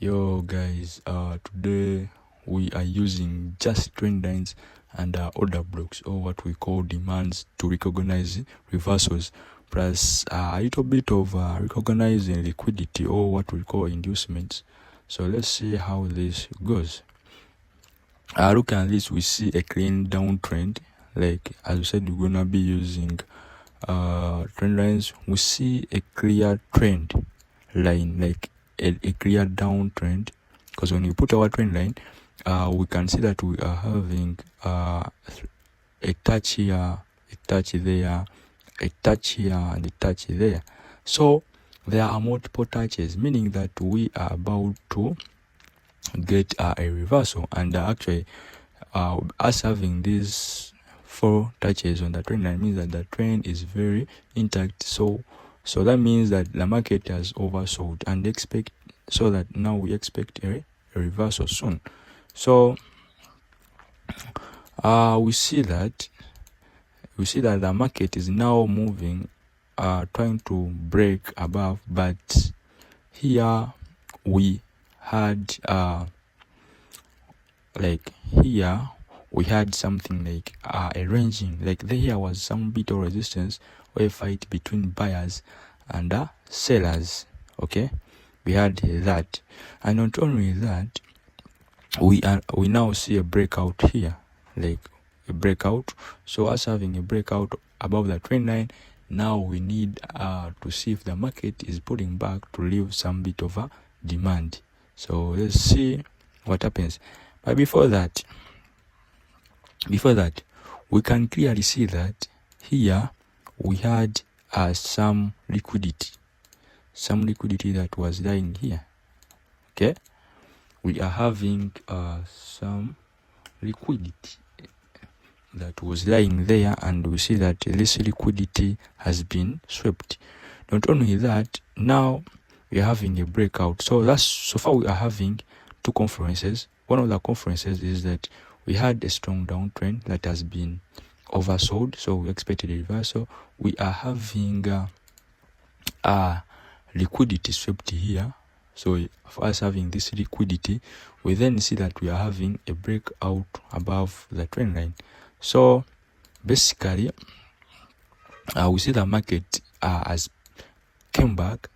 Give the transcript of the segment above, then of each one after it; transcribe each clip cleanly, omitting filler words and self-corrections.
Yo guys, today we are using just trend lines and order blocks, or what we call demands, to recognize reversals, plus a little bit of recognizing liquidity, or what we call inducements. So let's see how this goes. Look at this, we see a clean downtrend. Like as we said, we're gonna be using trend lines. We see a clear trend line, like a clear downtrend, because when we put our trend line, we can see that we are having a touch here, a touch there, a touch here, and a touch there. So there are multiple touches, meaning that we are about to get a reversal. And actually us having these 4 touches on the trend line means that the trend is very intact. So that means that the market has oversold, and now we expect a reversal soon. So we see that the market is now moving, trying to break above, but here we had something like a ranging, like there was some bit of resistance or a fight between buyers and sellers. Okay, we had that, and not only that, we now see a breakout here, like a breakout. So us having a breakout above the trend line, now we need to see if the market is pulling back to leave some bit of a demand. So let's see what happens. But before that, we can clearly see that here we had some liquidity that was lying here. Okay, we are having some liquidity that was lying there, and we see that this liquidity has been swept. Not only that, now we are having a breakout. So far we are having 2 conferences. One of the conferences is that we had a strong downtrend that has been oversold, so we expected a reversal. We are having liquidity swept here. So for us having this liquidity, we then see that we are having a breakout above the trend line. So basically, we see the market has came back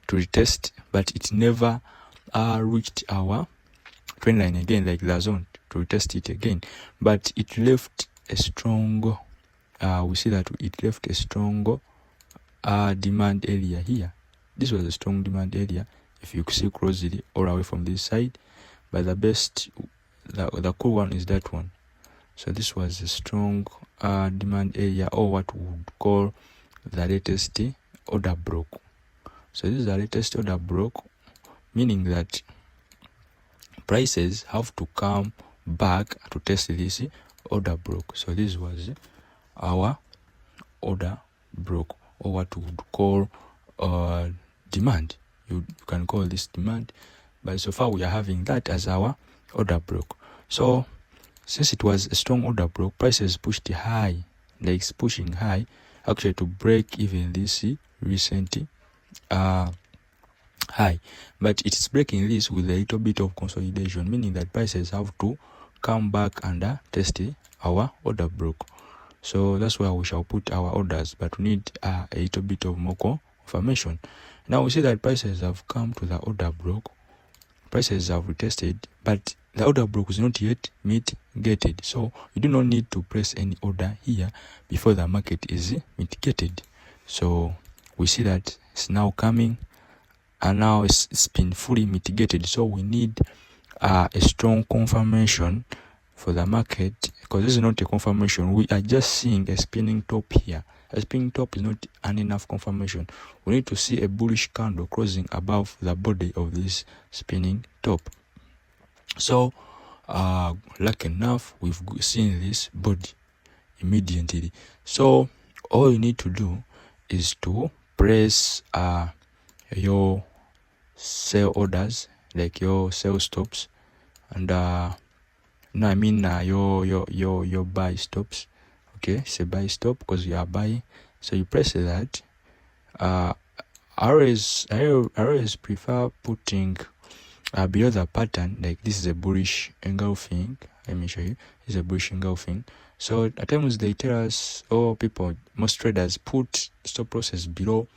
to retest, but it never reached our trend line again, like the zone, to retest it again. But it left a strong, we see that it left a strong demand area here. This was a strong demand area, if you see closely, all away from this side. But the cool one is that one. So this was a strong demand area, or what we would call the latest order block. So this is the latest order block, meaning that prices have to come back to test this order block. So this was our order block, or what we would call demand. You can call this demand, but so far we are having that as our order block. So since it was a strong order block, prices pushed high, like it's pushing high actually to break even this recent high. But it's breaking this with a little bit of consolidation, meaning that prices have to come back and test our order block. So that's where we shall put our orders, but we need a little bit of more confirmation. Now we see that prices have come to the order block, prices have retested, but the order block is not yet mitigated. So you do not need to press any order here before the market is mitigated. So we see that it's now coming, and now it's been fully mitigated. So we need a strong confirmation for the market, because this is not a confirmation. We are just seeing a spinning top here. A spinning top is not an enough confirmation. We need to see a bullish candle closing above the body of this spinning top. So lucky enough, we've seen this body immediately. So all you need to do is to press your sell orders, like your sell stops, and your buy stops. Okay, it's a buy stop because you are buying. So you press that. I always prefer putting below the pattern, like this is a bullish engulfing. Let me show you. This is a bullish engulfing. So at times they tell us, or people, most traders put stop losses below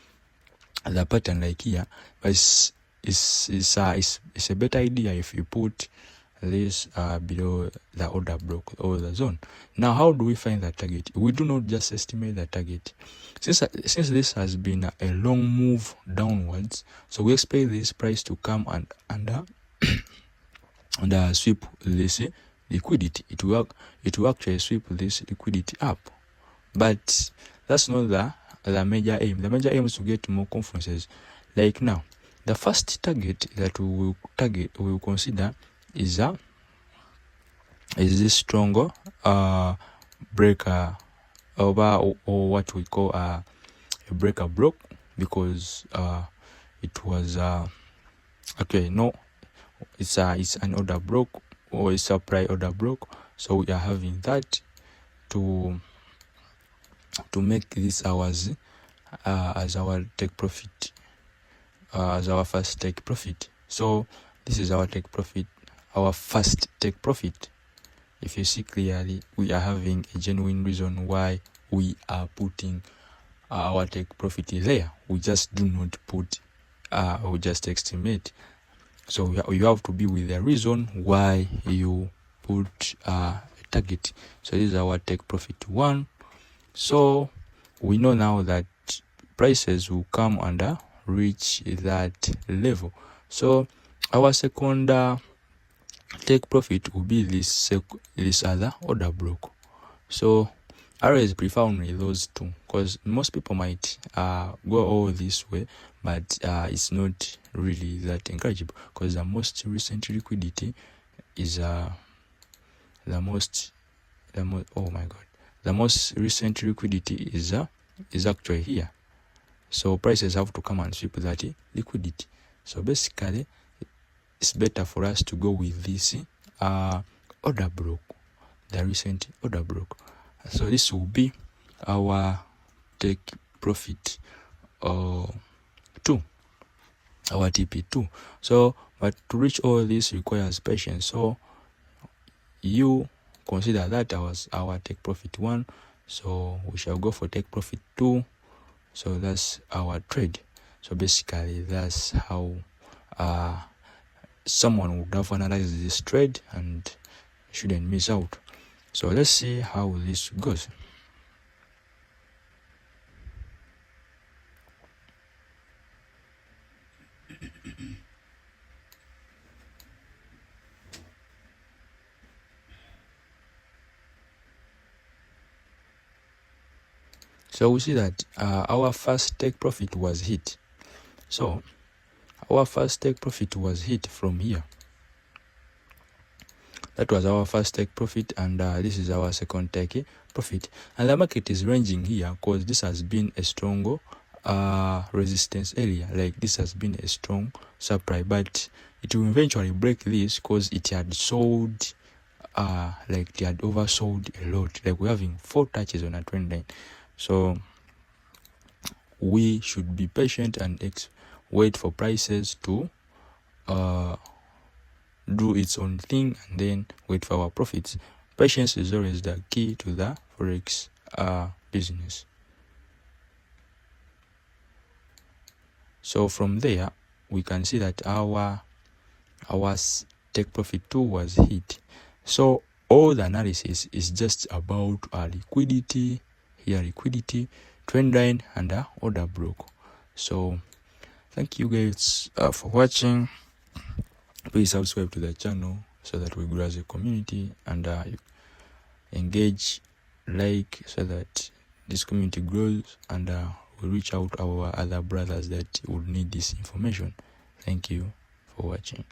the pattern, like here, but it's a better idea if you put this below the order block or the zone. Now, how do we find the target? We do not just estimate the target. Since this has been a long move downwards, so we expect this price to come and sweep this liquidity. It will actually sweep this liquidity up, but that's not the major aim. The major aim is to get more conferences. Like now, the first target that we will consider is this stronger breaker over, or what we call a breaker block, because it was okay, no, it's an order block, or it's a supply order block. So we are having that to make this ours as our take profit, as our first take profit. So this is our take profit, our first take profit. If you see clearly, we are having a genuine reason why we are putting our take profit there. We just do not put we just estimate. So you have to be with the reason why you put a target. So this is our take profit 1. So we know now that prices will come and reach that level. So our second take profit will be this other order block. So I always prefer only those two, because most people might go all this way, but it's not really that encourageable, because the most recent liquidity is the most recent liquidity is actually here. So prices have to come and sweep that liquidity. So basically, it's better for us to go with this order block, the recent order block. So this will be our take profit 2, our TP2. So, but to reach all this requires patience. So you consider that as our take profit 1. So we shall go for take profit 2. So that's our trade. So basically, that's how someone would have analyzed this trade and shouldn't miss out. So let's see how this goes. So we see that our first take profit was hit. So our first take profit was hit from here. That was our first take profit, and this is our second take profit. And the market is ranging here because this has been a strong resistance area. Like this has been a strong supply, but it will eventually break this because it had sold, like it had oversold a lot. Like we're having 4 touches on a trend line. So we should be patient and wait for prices to do its own thing, and then wait for our profits. Patience is always the key to the forex business. So from there we can see that our take profit 2 was hit. So all the analysis is just about liquidity, trend line, and order block. So thank you guys for watching. Please subscribe to the channel so that we grow as a community, and engage, like, so that this community grows, and we reach out our other brothers that would need this information. Thank you for watching.